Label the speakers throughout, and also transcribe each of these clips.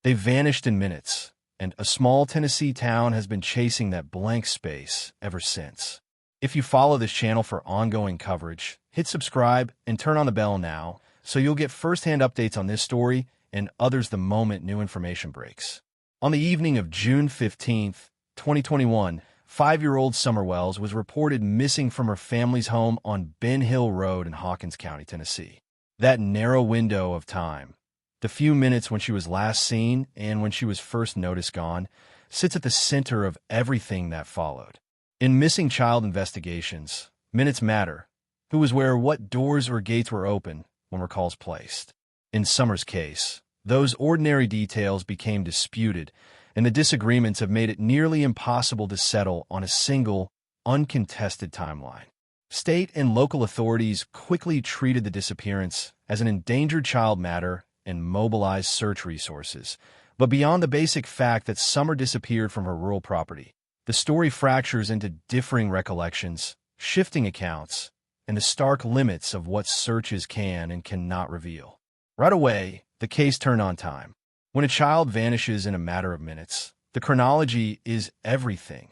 Speaker 1: They vanished in minutes, and a small Tennessee town has been chasing that blank space ever since. If you follow this channel for ongoing coverage, hit subscribe and turn on the bell now so you'll get first-hand updates on this story and others the moment new information breaks. On the evening of June 15, 2021, 5-year-old Summer Wells was reported missing from her family's home on Ben Hill Road in Hawkins County, Tennessee. That narrow window of time, the few minutes when she was last seen and when she was first noticed gone, sits at the center of everything that followed. In missing child investigations, minutes matter. Who was where, what doors or gates were open when were calls placed. In Summer's case, those ordinary details became disputed, and the disagreements have made it nearly impossible to settle on a single, uncontested timeline. State and local authorities quickly treated the disappearance as an endangered child matter and mobilized search resources. But beyond the basic fact that Summer disappeared from her rural property, the story fractures into differing recollections, shifting accounts, and the stark limits of what searches can and cannot reveal. Right away, the case turned on time. When a child vanishes in a matter of minutes, the chronology is everything.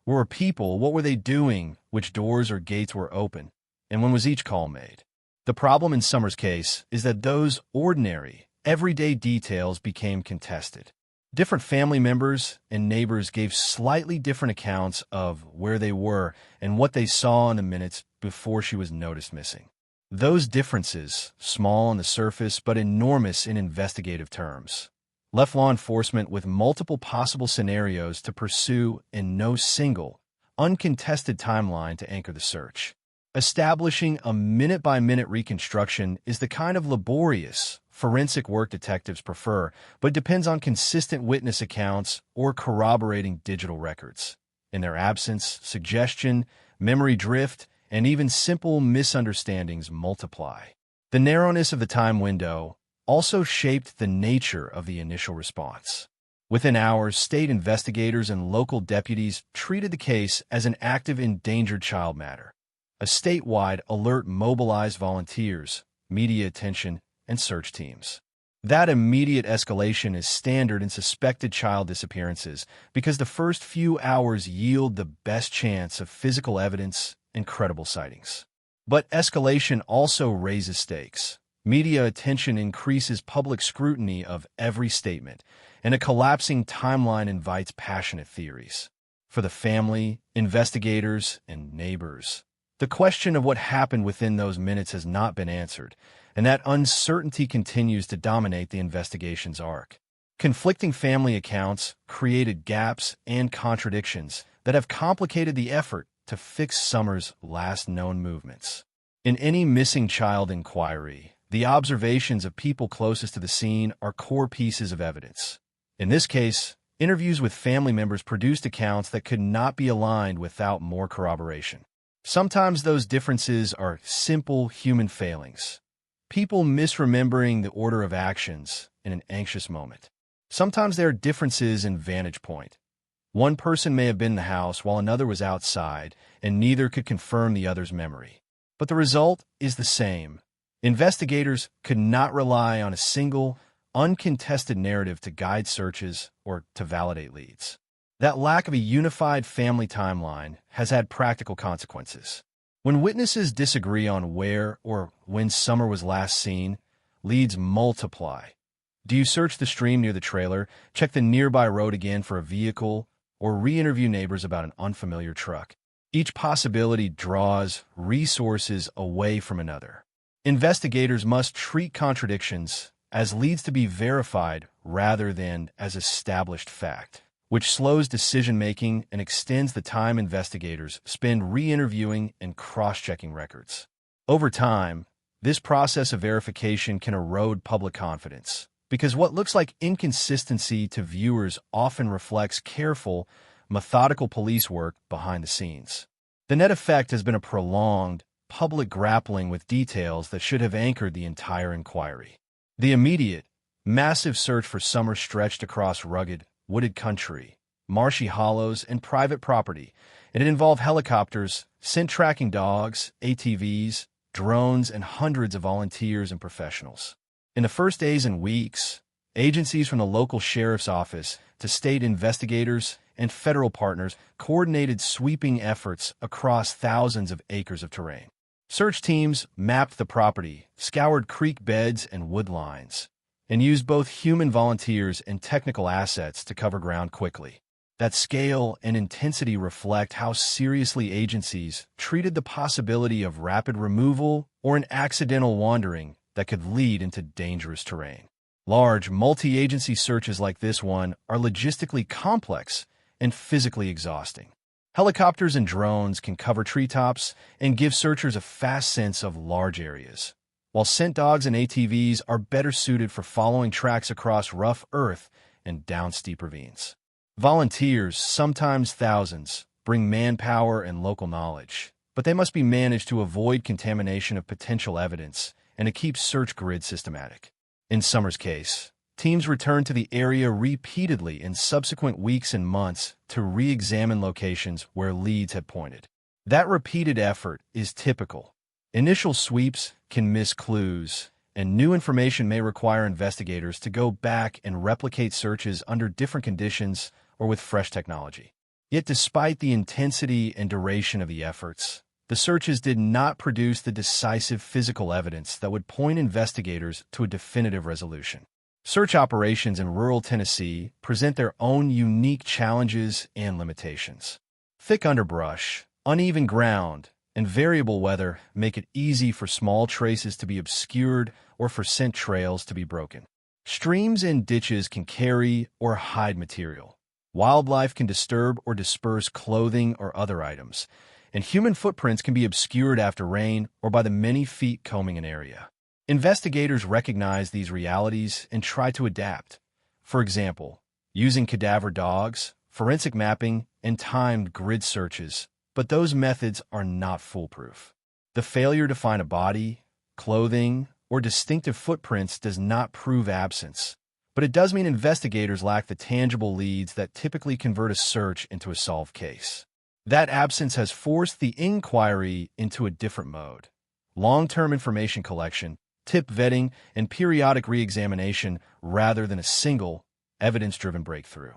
Speaker 1: Where were people? What were they doing? Which doors or gates were open? And when was each call made? The problem in Summer's case is that those ordinary, everyday details became contested. Different family members and neighbors gave slightly different accounts of where they were and what they saw in the minutes before she was noticed missing. Those differences, small on the surface but enormous in investigative terms, left law enforcement with multiple possible scenarios to pursue and no single, uncontested timeline to anchor the search. Establishing a minute-by-minute reconstruction is the kind of laborious, forensic work detectives prefer, but depends on consistent witness accounts or corroborating digital records. In their absence, suggestion, memory drift, and even simple misunderstandings multiply. The narrowness of the time window also shaped the nature of the initial response. Within hours, state investigators and local deputies treated the case as an active endangered child matter. A statewide alert mobilized volunteers, media attention, and search teams. That immediate escalation is standard in suspected child disappearances because the first few hours yield the best chance of physical evidence and credible sightings. But escalation also raises stakes. Media attention increases public scrutiny of every statement, and a collapsing timeline invites passionate theories. For the family, investigators, and neighbors, the question of what happened within those minutes has not been answered, and that uncertainty continues to dominate the investigation's arc. Conflicting family accounts created gaps and contradictions that have complicated the effort to fix Summer's last known movements. In any missing child inquiry, the observations of people closest to the scene are core pieces of evidence. In this case, interviews with family members produced accounts that could not be aligned without more corroboration. Sometimes those differences are simple human failings. People misremembering the order of actions in an anxious moment. Sometimes there are differences in vantage point. One person may have been in the house while another was outside, and neither could confirm the other's memory. But the result is the same. Investigators could not rely on a single, uncontested narrative to guide searches or to validate leads. That lack of a unified family timeline has had practical consequences. When witnesses disagree on where or when Summer was last seen, leads multiply. Do you search the stream near the trailer, check the nearby road again for a vehicle, or re-interview neighbors about an unfamiliar truck? Each possibility draws resources away from another. Investigators must treat contradictions as leads to be verified rather than as established fact, which slows decision-making and extends the time investigators spend re-interviewing and cross-checking records. Over time, this process of verification can erode public confidence, because what looks like inconsistency to viewers often reflects careful, methodical police work behind the scenes. The net effect has been a prolonged, public grappling with details that should have anchored the entire inquiry. The immediate, massive search for Summer stretched across rugged, wooded country, marshy hollows, and private property, and it involved helicopters, scent tracking dogs, ATVs, drones, and hundreds of volunteers and professionals. In the first days and weeks, Agencies from the local sheriff's office to state investigators and federal partners coordinated sweeping efforts across thousands of acres of terrain. Search teams mapped the property, scoured creek beds and wood lines, and used both human volunteers and technical assets to cover ground quickly. That scale and intensity reflect how seriously agencies treated the possibility of rapid removal or an accidental wandering that could lead into dangerous terrain. Large, multi-agency searches like this one are logistically complex and physically exhausting. Helicopters and drones can cover treetops and give searchers a fast sense of large areas, while scent dogs and ATVs are better suited for following tracks across rough earth and down steep ravines. Volunteers, sometimes thousands, bring manpower and local knowledge, but they must be managed to avoid contamination of potential evidence and to keep search grid systematic. In Summer's case, teams returned to the area repeatedly in subsequent weeks and months to re-examine locations where leads had pointed. That repeated effort is typical. Initial sweeps can miss clues, and new information may require investigators to go back and replicate searches under different conditions or with fresh technology. Yet despite the intensity and duration of the efforts, the searches did not produce the decisive physical evidence that would point investigators to a definitive resolution. Search operations in rural Tennessee present their own unique challenges and limitations. Thick underbrush, uneven ground, and variable weather make it easy for small traces to be obscured or for scent trails to be broken. Streams and ditches can carry or hide material. Wildlife can disturb or disperse clothing or other items, and human footprints can be obscured after rain or by the many feet combing an area. Investigators recognize these realities and try to adapt. For example, using cadaver dogs, forensic mapping, and timed grid searches, but those methods are not foolproof. The failure to find a body, clothing, or distinctive footprints does not prove absence, but it does mean investigators lack the tangible leads that typically convert a search into a solved case. That absence has forced the inquiry into a different mode: long-term information collection, tip vetting, and periodic re-examination rather than a single, evidence-driven breakthrough.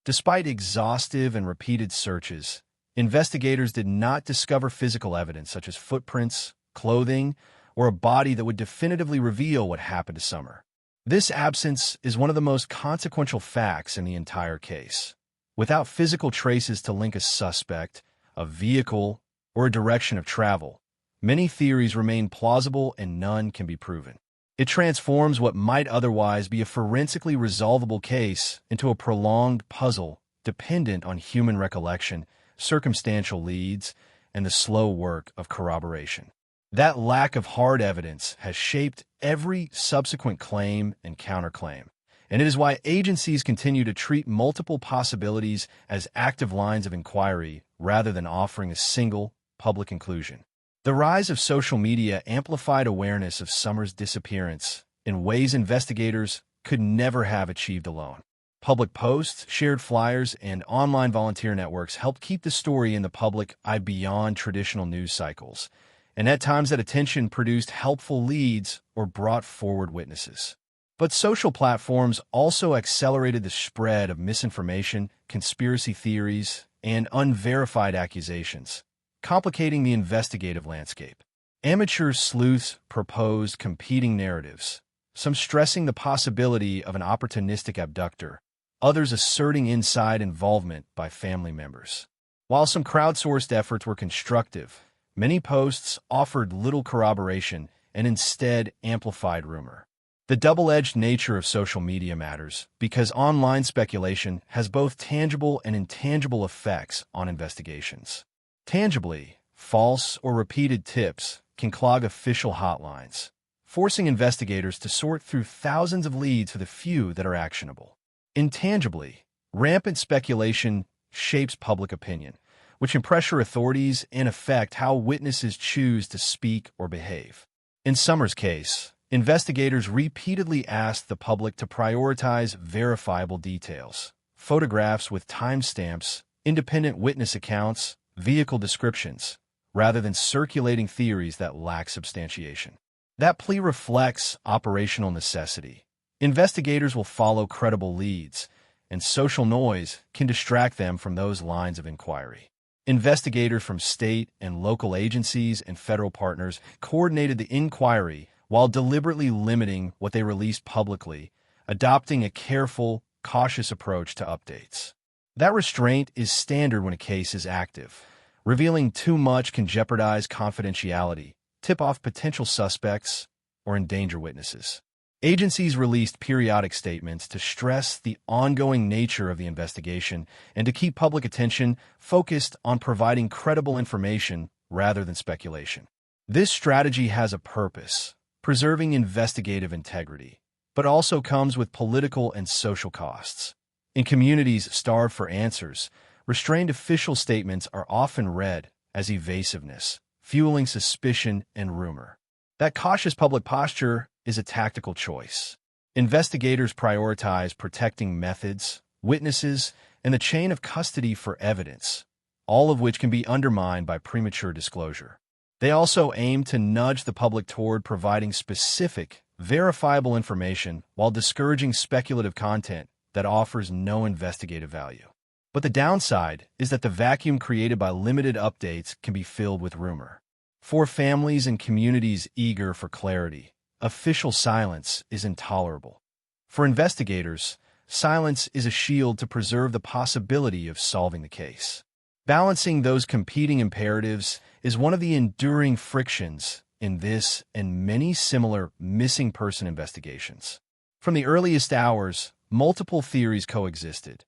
Speaker 1: Despite exhaustive and repeated searches, investigators did not discover physical evidence such as footprints, clothing, or a body that would definitively reveal what happened to Summer. This absence is one of the most consequential facts in the entire case. Without physical traces to link a suspect, a vehicle, or a direction of travel, many theories remain plausible and none can be proven. It transforms what might otherwise be a forensically resolvable case into a prolonged puzzle dependent on human recollection, circumstantial leads, and the slow work of corroboration. That lack of hard evidence has shaped every subsequent claim and counterclaim, and it is why agencies continue to treat multiple possibilities as active lines of inquiry rather than offering a single, public conclusion. The rise of social media amplified awareness of Summer's disappearance in ways investigators could never have achieved alone. Public posts, shared flyers, and online volunteer networks helped keep the story in the public eye beyond traditional news cycles, and at times that attention produced helpful leads or brought forward witnesses. But social platforms also accelerated the spread of misinformation, conspiracy theories, and unverified accusations, complicating the investigative landscape. Amateur sleuths proposed competing narratives, some stressing the possibility of an opportunistic abductor, others asserting inside involvement by family members. While some crowdsourced efforts were constructive, many posts offered little corroboration and instead amplified rumor. The double-edged nature of social media matters because online speculation has both tangible and intangible effects on investigations. Tangibly, false or repeated tips can clog official hotlines, forcing investigators to sort through thousands of leads for the few that are actionable. Intangibly, rampant speculation shapes public opinion, which can pressure authorities and affect how witnesses choose to speak or behave. In Summer's case, investigators repeatedly asked the public to prioritize verifiable details: photographs with timestamps, independent witness accounts, vehicle descriptions, rather than circulating theories that lack substantiation. That plea reflects operational necessity. Investigators will follow credible leads, and social noise can distract them from those lines of inquiry. Investigators from state and local agencies and federal partners coordinated the inquiry while deliberately limiting what they released publicly, adopting a careful, cautious approach to updates. That restraint is standard when a case is active. Revealing too much can jeopardize confidentiality, tip off potential suspects, or endanger witnesses. Agencies released periodic statements to stress the ongoing nature of the investigation and to keep public attention focused on providing credible information rather than speculation. This strategy has a purpose, preserving investigative integrity, but also comes with political and social costs. In communities starved for answers, restrained official statements are often read as evasiveness, fueling suspicion and rumor. That cautious public posture is a tactical choice. Investigators prioritize protecting methods, witnesses, and the chain of custody for evidence, all of which can be undermined by premature disclosure. They also aim to nudge the public toward providing specific, verifiable information while discouraging speculative content that offers no investigative value. But the downside is that the vacuum created by limited updates can be filled with rumor. For families and communities eager for clarity, official silence is intolerable. For investigators, silence is a shield to preserve the possibility of solving the case. Balancing those competing imperatives is one of the enduring frictions in this and many similar missing person investigations. From the earliest hours, multiple theories coexisted: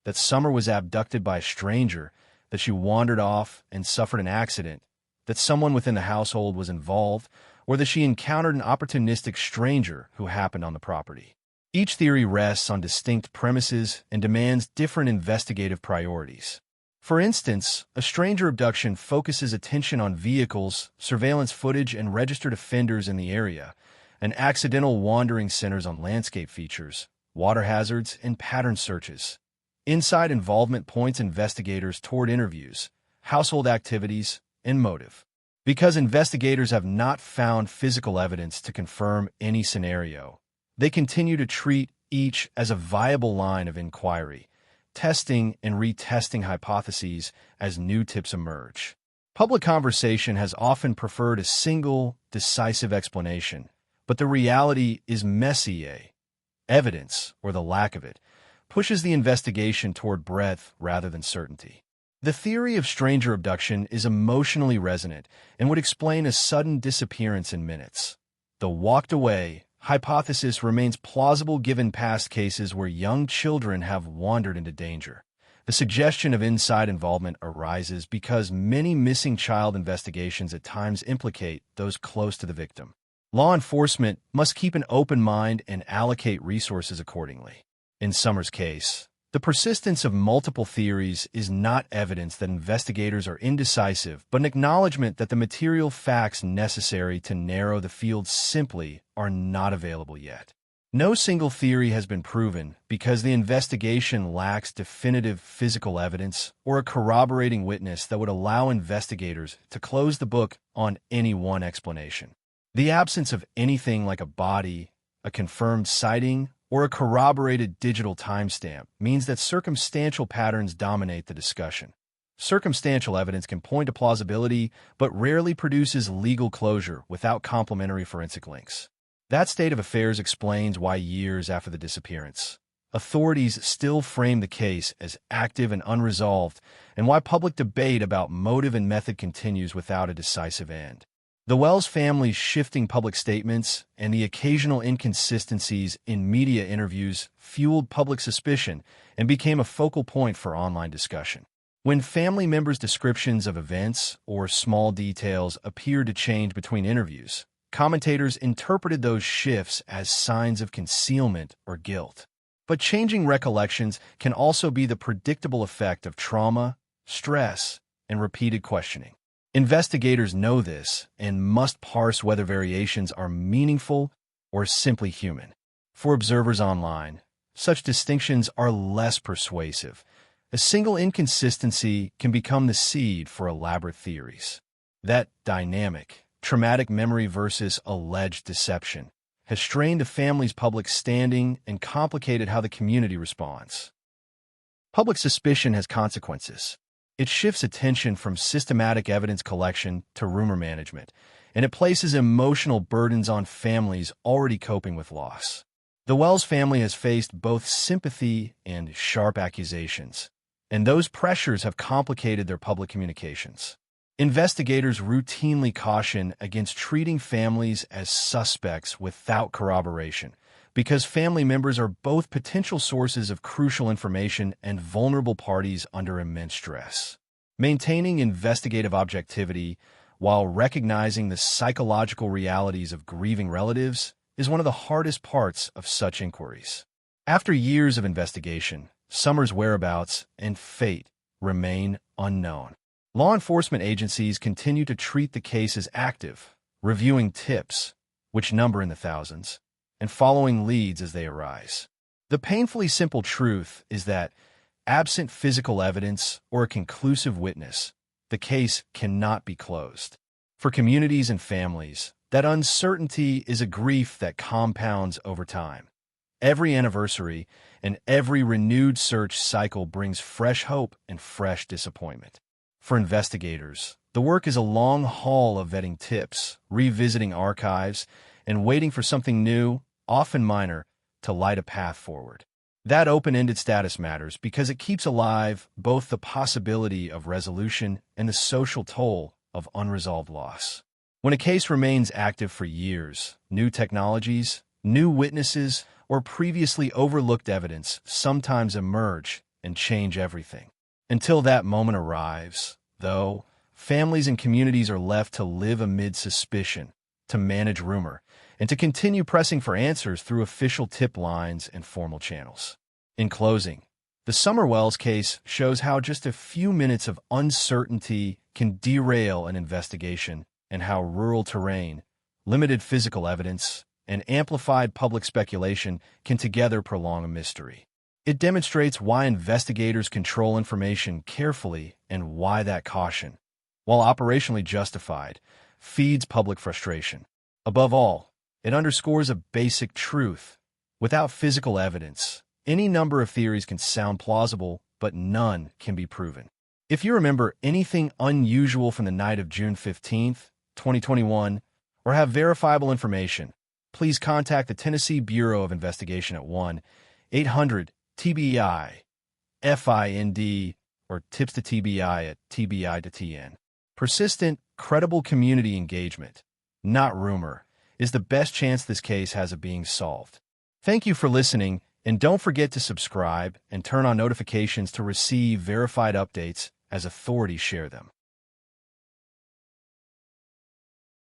Speaker 1: that Summer was abducted by a stranger, that she wandered off and suffered an accident, that someone within the household was involved, or that she encountered an opportunistic stranger who happened on the property. Each theory rests on distinct premises and demands different investigative priorities. For instance, a stranger abduction focuses attention on vehicles, surveillance footage, and registered offenders in the area. An accidental wandering centers on landscape features, water hazards, and pattern searches. Inside involvement points investigators toward interviews, household activities, and motive. Because investigators have not found physical evidence to confirm any scenario, they continue to treat each as a viable line of inquiry, testing and retesting hypotheses as new tips emerge. Public conversation has often preferred a single, decisive explanation, but the reality is messy. Evidence, or the lack of it, pushes the investigation toward breadth rather than certainty. The theory of stranger abduction is emotionally resonant and would explain a sudden disappearance in minutes. The walked away hypothesis remains plausible given past cases where young children have wandered into danger. The suggestion of inside involvement arises because many missing child investigations at times implicate those close to the victim. Law enforcement must keep an open mind and allocate resources accordingly. In Summer's case, the persistence of multiple theories is not evidence that investigators are indecisive, but an acknowledgement that the material facts necessary to narrow the field simply are not available yet. No single theory has been proven because the investigation lacks definitive physical evidence or a corroborating witness that would allow investigators to close the book on any one explanation. The absence of anything like a body, a confirmed sighting, or a corroborated digital timestamp means that circumstantial patterns dominate the discussion. Circumstantial evidence can point to plausibility, but rarely produces legal closure without complementary forensic links. That state of affairs explains why years after the disappearance, authorities still frame the case as active and unresolved, and why public debate about motive and method continues without a decisive end. The Wells family's shifting public statements and the occasional inconsistencies in media interviews fueled public suspicion and became a focal point for online discussion. When family members' descriptions of events or small details appeared to change between interviews, commentators interpreted those shifts as signs of concealment or guilt. But changing recollections can also be the predictable effect of trauma, stress, and repeated questioning. Investigators know this and must parse whether variations are meaningful or simply human. For observers online, such distinctions are less persuasive. A single inconsistency can become the seed for elaborate theories. That dynamic, traumatic memory versus alleged deception, has strained the family's public standing and complicated how the community responds. Public suspicion has consequences. It shifts attention from systematic evidence collection to rumor management, and it places emotional burdens on families already coping with loss. The Wells family has faced both sympathy and sharp accusations, and those pressures have complicated their public communications. Investigators routinely caution against treating families as suspects without corroboration, because family members are both potential sources of crucial information and vulnerable parties under immense stress. Maintaining investigative objectivity while recognizing the psychological realities of grieving relatives is one of the hardest parts of such inquiries. After years of investigation, Summer's whereabouts and fate remain unknown. Law enforcement agencies continue to treat the case as active, reviewing tips, which number in the thousands, and following leads as they arise. The painfully simple truth is that, absent physical evidence or a conclusive witness, the case cannot be closed. For communities and families, that uncertainty is a grief that compounds over time. Every anniversary and every renewed search cycle brings fresh hope and fresh disappointment. For investigators, the work is a long haul of vetting tips, revisiting archives, and waiting for something new, often minor, to light a path forward. That open-ended status matters because it keeps alive both the possibility of resolution and the social toll of unresolved loss. When a case remains active for years, new technologies, new witnesses, or previously overlooked evidence sometimes emerge and change everything. Until that moment arrives, though, families and communities are left to live amid suspicion, to manage rumor, and to continue pressing for answers through official tip lines and formal channels. In closing, the Summer Wells case shows how just a few minutes of uncertainty can derail an investigation, and how rural terrain, limited physical evidence, and amplified public speculation can together prolong a mystery. It demonstrates why investigators control information carefully and why that caution, while operationally justified, feeds public frustration. Above all, it underscores a basic truth. Without physical evidence, any number of theories can sound plausible, but none can be proven. If you remember anything unusual from the night of June 15th, 2021, or have verifiable information, please contact the Tennessee Bureau of Investigation at 1-800-TBI-FIND or tips to TBI at TBI-TN. Persistent, credible community engagement, not rumor, is the best chance this case has of being solved. Thank you for listening, and don't forget to subscribe and turn on notifications to receive verified updates as authorities share them.